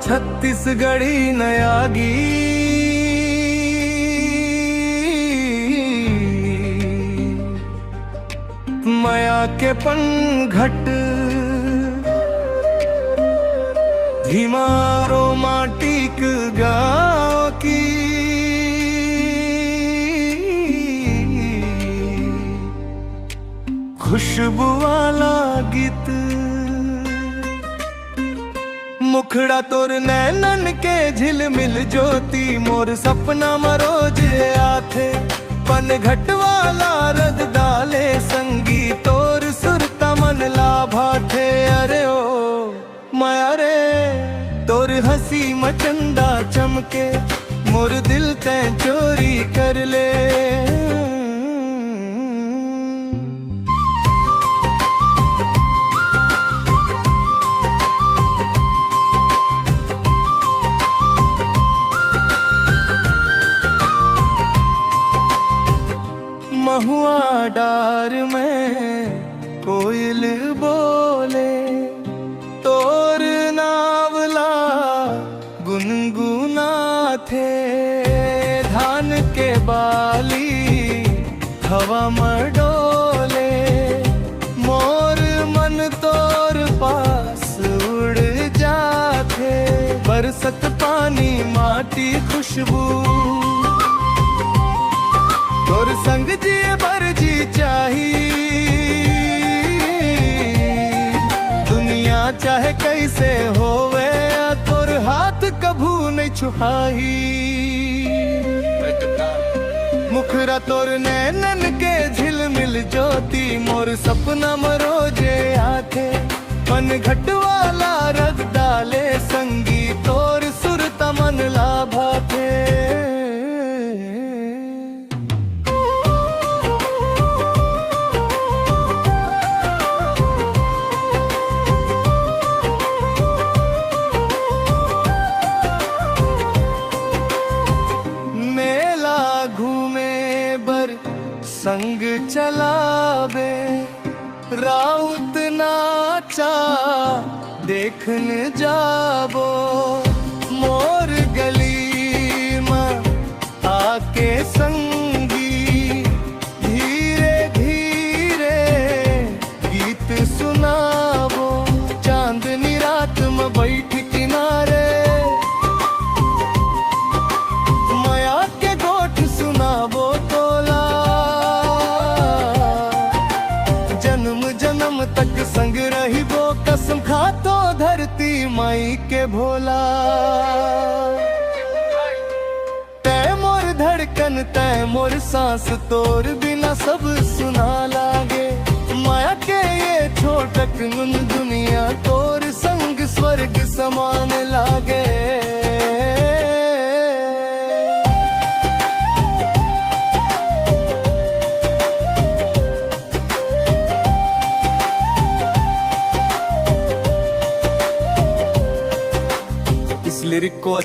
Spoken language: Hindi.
छत्तीसगढ़ी नयागी माया के पनघट धीमा रोमांटिक गाँव की खुशबू वाला गीत मुखड़ा तोर नैनन के झिलमिल ज्योति मोर सपना मरोज आथे पनघट वाला रद डाले संगी तोर सुरता मन लाभा थे अरे ओ माया रे तोर हंसी मचंदा चमके मोर दिल तैं चोरी कर ले महुआ डार में कोयल बोले तोर नावला गुनगुना थे धान के बाली हवा में डोले मोर मन तोर पास उड़ जाते बरसत पानी माटी खुशबू तोर संग जी भर जी चाही दुनिया चाहे कैसे होवे तोर हाथ कभू नहीं छुहाई मुखरा तोर नैनन के झिलमिल ज्योति मोर सपना मरोजे आथे पनघट वाला रग डाले संगी तोर सुरता मन लाभा थे संग चलावे राउत नाचा देखने जाबो मोर गली में आके संगी धीरे धीरे गीत सुनाबो चांदनी रात में बैठ किनारे माया के गोठ सुनाबो तक संग रही वो कसम खातो धरती माई के भोला तै मोर धड़कन तै मोर सांस तोर बिना सब सुना लागे माया के ये छोटक दुनिया तोर संग स्वर्ग समान लागे लिरिक को